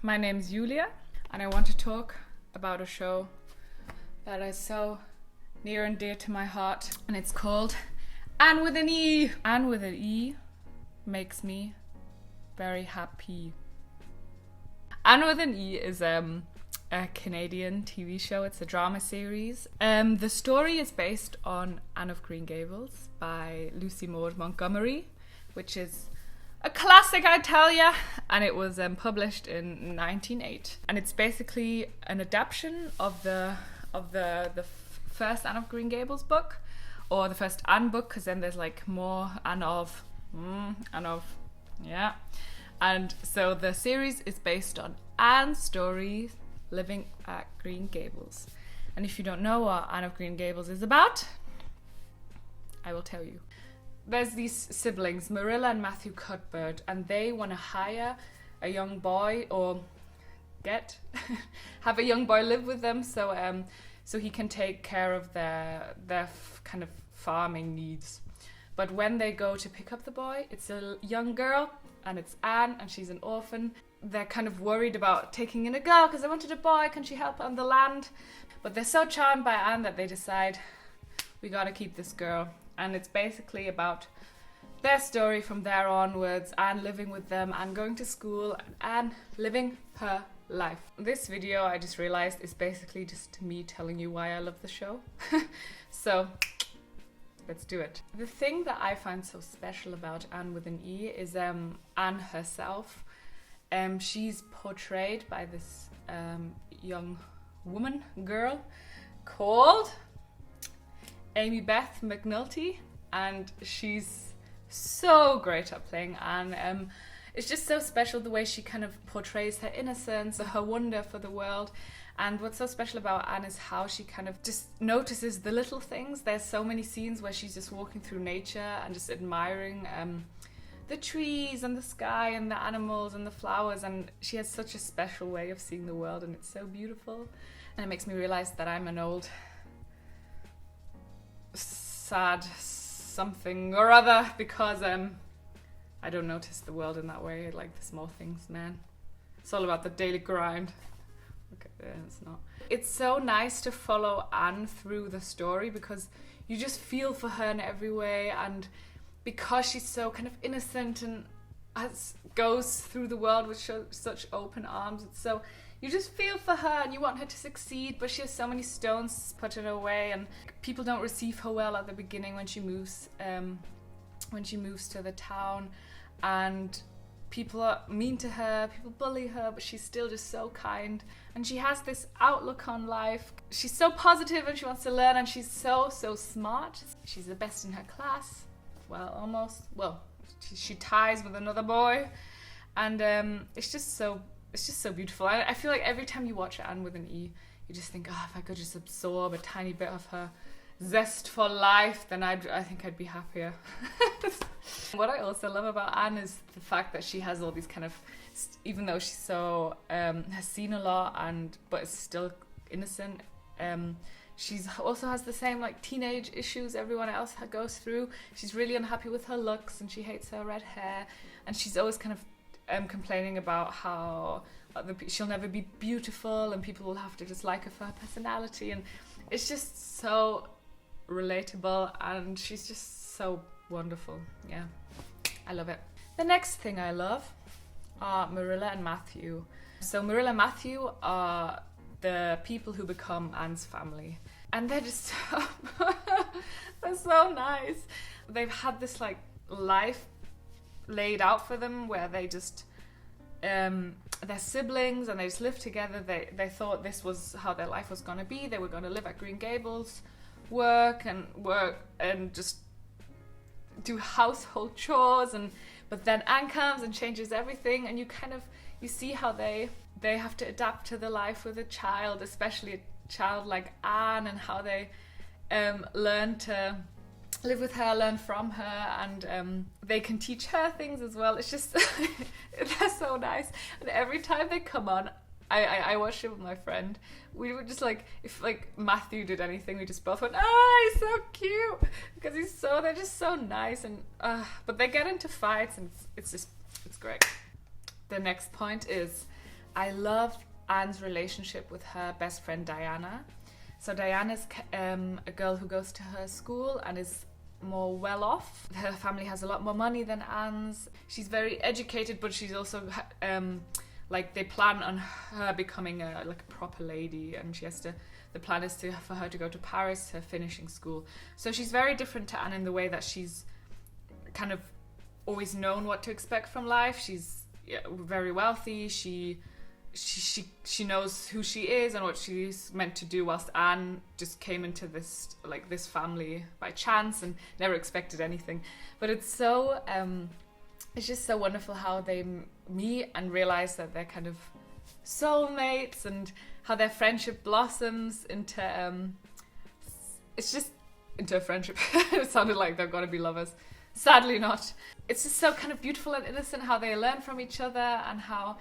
My name's Julia, and I want to talk about a show that is so near and dear to my heart, and it's called Anne with an E. Anne with an E makes me very happy. Anne with an E is a Canadian TV show. It's a drama series. The story is based on Anne of Green Gables by Lucy Maud Montgomery, which is a classic, I tell ya, and it was published in 1908, and it's basically an adaptation of the first Anne of Green Gables book, or the first Anne book, because then there's like more Anne of, yeah. And so the series is based on Anne's story living at Green Gables. And if you don't know what Anne of Green Gables is about, I will tell you. There's these siblings, Marilla and Matthew Cuthbert, and they want to hire a young boy, or have a young boy live with them, so he can take care of their kind of farming needs. But when they go to pick up the boy, it's a young girl, and it's Anne, and she's an orphan. They're kind of worried about taking in a girl because they wanted a boy. Can she help on the land? But they're so charmed by Anne that they decide, we gotta keep this girl. And it's basically about their story from there onwards, Anne living with them, Anne going to school, and Anne living her life. This video, I just realized, is basically just me telling you why I love the show. So let's do it. The thing that I find so special about Anne with an E is Anne herself. She's portrayed by this young girl called Amy Beth McNulty, and she's so great at playing Anne. It's just so special the way she kind of portrays her innocence, her wonder for the world. And what's so special about Anne is how she kind of just notices the little things. There's so many scenes where she's just walking through nature and just admiring the trees and the sky and the animals and the flowers, and she has such a special way of seeing the world, and it's so beautiful. And it makes me realize that I'm an old sad something or other, because I don't notice the world in that way. I like the small things, man. It's all about the daily grind. Okay, it's not. It's so nice to follow Anne through the story because you just feel for her in every way, and because she's so kind of innocent and goes through the world with such open arms, so you just feel for her and you want her to succeed, but she has so many stones put in her way, and people don't receive her well at the beginning when she moves to the town, and people are mean to her, people bully her, but she's still just so kind, and she has this outlook on life. She's so positive and she wants to learn, and she's so smart. She's the best in her class. Well, almost. Well, she ties with another boy, and it's just so beautiful. I feel like every time you watch Anne with an E, you just think, oh, if I could just absorb a tiny bit of her zest for life, then I think I'd be happier. What I also love about Anne is the fact that she has all these kind of, even though she's so has seen a lot but is still innocent, she's also has the same like teenage issues everyone else goes through. She's really unhappy with her looks, and she hates her red hair, and she's always kind of complaining about how she'll never be beautiful and people will have to just like her for her personality, and it's just so relatable, and she's just so wonderful. Yeah, I love it. The next thing I love are Marilla and Matthew. So Marilla and Matthew are the people who become Anne's family, and they're just they're so nice. They've had this like life laid out for them where they just they're siblings and they just live together. They thought this was how their life was going to be. They were going to live at Green Gables, work and just do household chores, but then Anne comes and changes everything, and you see how they have to adapt to the life with a child, especially a child like Anne, and how they learn to live with her, learn from her, and they can teach her things as well. It's just they're so nice, and every time they come on, I watched it with my friend. We were just like, if like Matthew did anything, we just both went, oh, he's so cute, because they're just so nice, and but they get into fights, and it's great. The next point is I love Anne's relationship with her best friend Diana. So Diana's a girl who goes to her school and is more well off. Her family has a lot more money than Anne's. She's very educated, but she's also like they plan on her becoming a proper lady, and the plan is for her to go to Paris to finishing school. So she's very different to Anne in the way that she's kind of always known what to expect from life. She's very wealthy. She knows who she is and what she's meant to do, whilst Anne just came into this family by chance and never expected anything. But it's so it's just so wonderful how they meet and realize that they're kind of soulmates, and how their friendship blossoms into it's just into a friendship. It sounded like they're gonna be lovers. Sadly not. It's just so kind of beautiful and innocent how they learn from each other, and how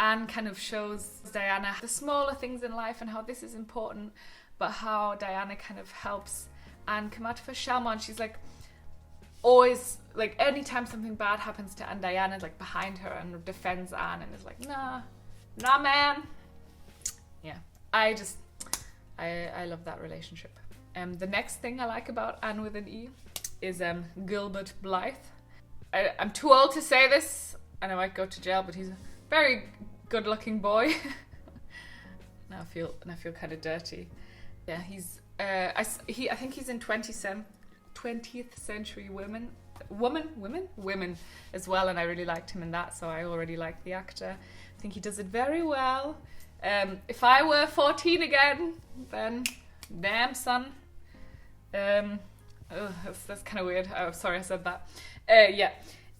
Anne kind of shows Diana the smaller things in life and how this is important, but how Diana kind of helps Anne come out of her shell more. And she's like always, like, anytime something bad happens to Anne, Diana's like behind her and defends Anne and is like, nah man. Yeah, I love that relationship. The next thing I like about Anne with an E is Gilbert Blythe. I'm too old to say this and I might go to jail, but he's a very good-looking boy. Now I feel kind of dirty. Yeah, he's I think he's in 20th Century Women as well, and I really liked him in that, so I already like the actor. I think he does it very well. If I were 14 again, then damn son. That's kind of weird. Oh, sorry I said that. Yeah,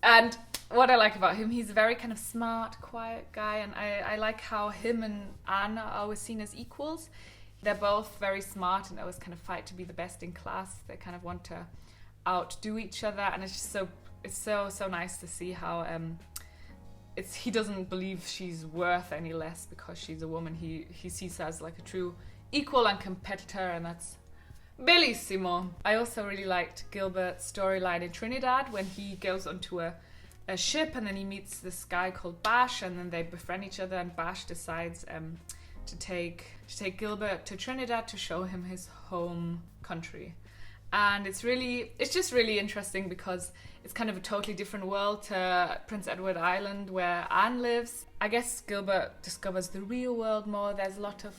and what I like about him, he's a very kind of smart, quiet guy, and I like how him and Anne are always seen as equals. They're both very smart and always kind of fight to be the best in class. They kind of want to outdo each other, and it's just so nice to see how he doesn't believe she's worth any less because she's a woman. He sees her as like a true equal and competitor, and that's bellissimo. I also really liked Gilbert's storyline in Trinidad when he goes onto a ship and then he meets this guy called Bash, and then they befriend each other, and Bash decides to take Gilbert to Trinidad to show him his home country. And it's just really interesting because it's kind of a totally different world to Prince Edward Island where Anne lives. I guess Gilbert discovers the real world more. There's a lot of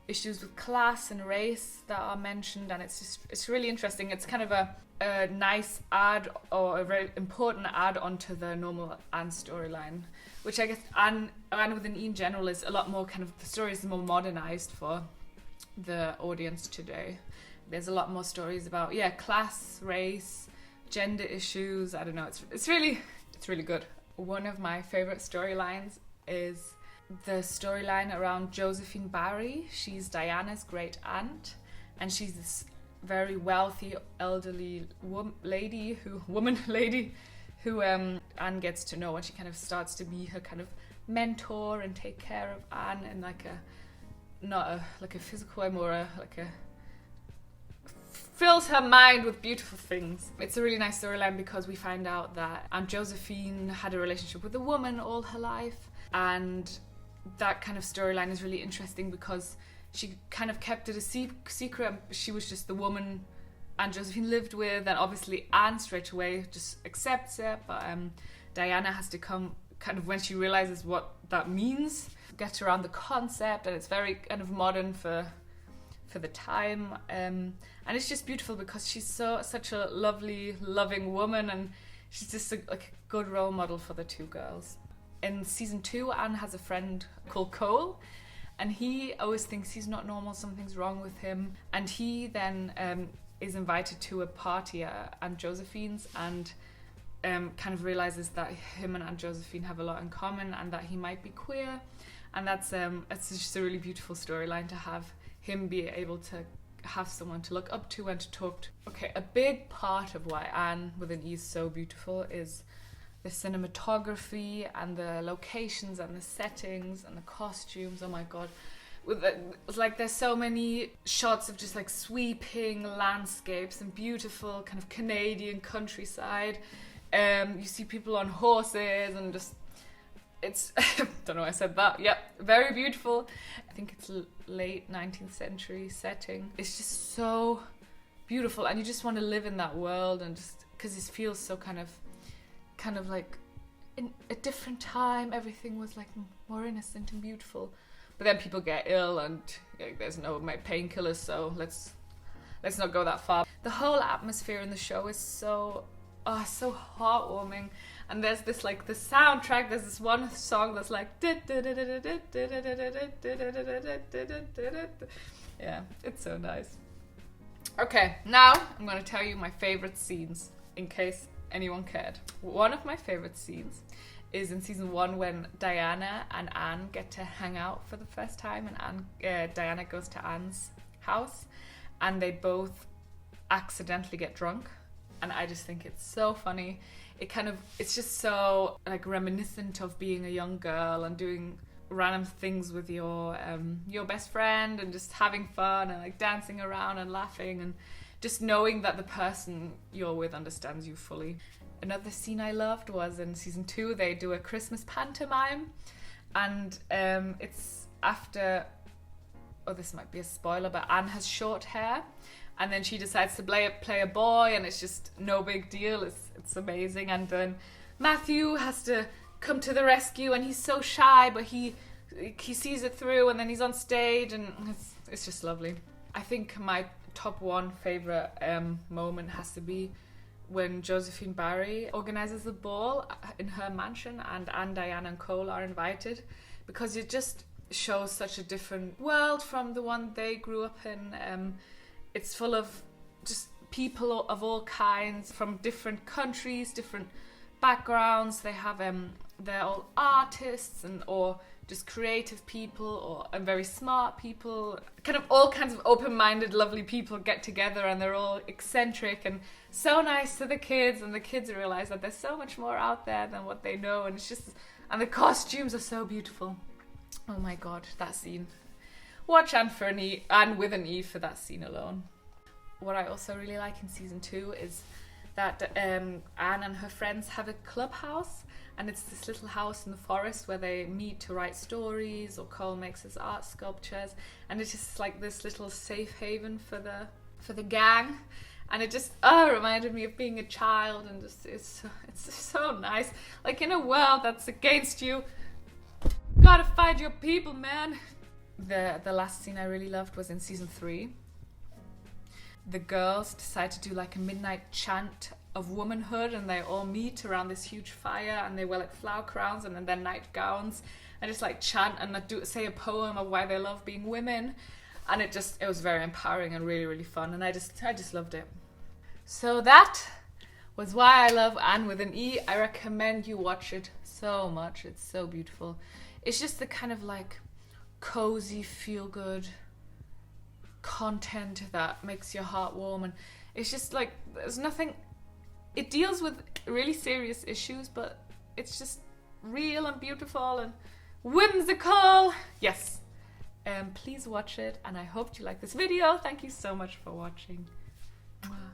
issues with class and race that are mentioned, and it's really interesting. It's kind of a nice add, or a very important add on to the normal Anne storyline, which I guess Anne with an E in general is a lot more kind of, the story is more modernized for the audience today. There's a lot more stories about class, race, gender issues. I don't know. It's really good. One of my favorite storylines is the storyline around Josephine Barry. She's Diana's great aunt, and she's this very wealthy elderly woman lady who Anne gets to know, and she kind of starts to be her kind of mentor and take care of Anne in not a physical way, more fills her mind with beautiful things. It's a really nice storyline because we find out that Aunt Josephine had a relationship with a woman all her life, and that kind of storyline is really interesting because she kind of kept it a secret. She was just the woman Aunt Josephine lived with, and obviously Anne straight away just accepts it, but Diana has to come kind of, when she realizes what that means, get around the concept, and it's very kind of modern for the time, and it's just beautiful because she's such a lovely, loving woman, and she's just a good role model for the two girls. In season 2, Anne has a friend called Cole, and he always thinks he's not normal, something's wrong with him, and he then is invited to a party at Aunt Josephine's, and kind of realizes that him and Aunt Josephine have a lot in common and that he might be queer, and that's just a really beautiful storyline to have him be able to have someone to look up to and to talk to. Okay, a big part of why Anne with an E is so beautiful is the cinematography and the locations and the settings and the costumes. Oh my god. It's like there's so many shots of just like sweeping landscapes and beautiful kind of Canadian countryside. You see people on horses and just it's, don't know why I said that. Yep, very beautiful. I think it's late 19th century setting. It's just so beautiful, and you just want to live in that world, and just because it feels so kind of like in a different time. Everything was like more innocent and beautiful, but then people get ill, and there's no painkillers, so let's not go that far. The whole atmosphere in the show is so heartwarming, and there's this like the soundtrack. There's this one song that's like yeah, it's so nice. Okay, now I'm going to tell you my favorite scenes in case anyone cared. One of my favorite scenes is in season 1 when Diana and Anne get to hang out for the first time, and Diana goes to Anne's house, and they both accidentally get drunk, and I just think it's so funny. It's just so like reminiscent of being a young girl and doing random things with your best friend, and just having fun and like dancing around and laughing, and just knowing that the person you're with understands you fully. Another scene I loved was in season 2. They do a Christmas pantomime, and it's after, oh, this might be a spoiler, but Anne has short hair, and then she decides to play a boy, and it's just no big deal. It's amazing. And then Matthew has to come to the rescue, and he's so shy, but he sees it through, and then he's on stage, and it's just lovely. I think my top 1 favorite moment has to be when Josephine Barry organizes the ball in her mansion, and Anne, Diana and Cole are invited, because it just shows such a different world from the one they grew up in. It's full of just people of all kinds from different countries, different backgrounds. They have they're all artists or just creative people and very smart people. Kind of all kinds of open-minded, lovely people get together, and they're all eccentric and so nice to the kids, and the kids realize that there's so much more out there than what they know, and the costumes are so beautiful. Oh my god, that scene. Watch Anne with an E for that scene alone. What I also really like in season 2 is that Anne and her friends have a clubhouse, and it's this little house in the forest where they meet to write stories, or Cole makes his art sculptures, and it's just like this little safe haven for the gang, and it just reminded me of being a child, and just it's so nice. Like, in a world that's against you, gotta find your people, man. The last scene I really loved was in season 3. The girls decide to do like a midnight chant of womanhood, and they all meet around this huge fire, and they wear like flower crowns and then their nightgowns, and just like chant and say a poem of why they love being women, and it was very empowering and really, really fun, and I just loved it. So that was why I love Anne with an E. I recommend you watch it so much. It's so beautiful. It's just the kind of like cozy, feel good content that makes your heart warm, and it's just like there's nothing. It deals with really serious issues, but it's just real and beautiful and whimsical. Yes. Please watch it, and I hope you like this video. Thank you so much for watching.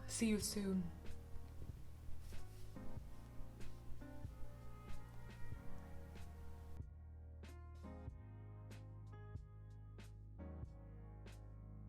See you soon.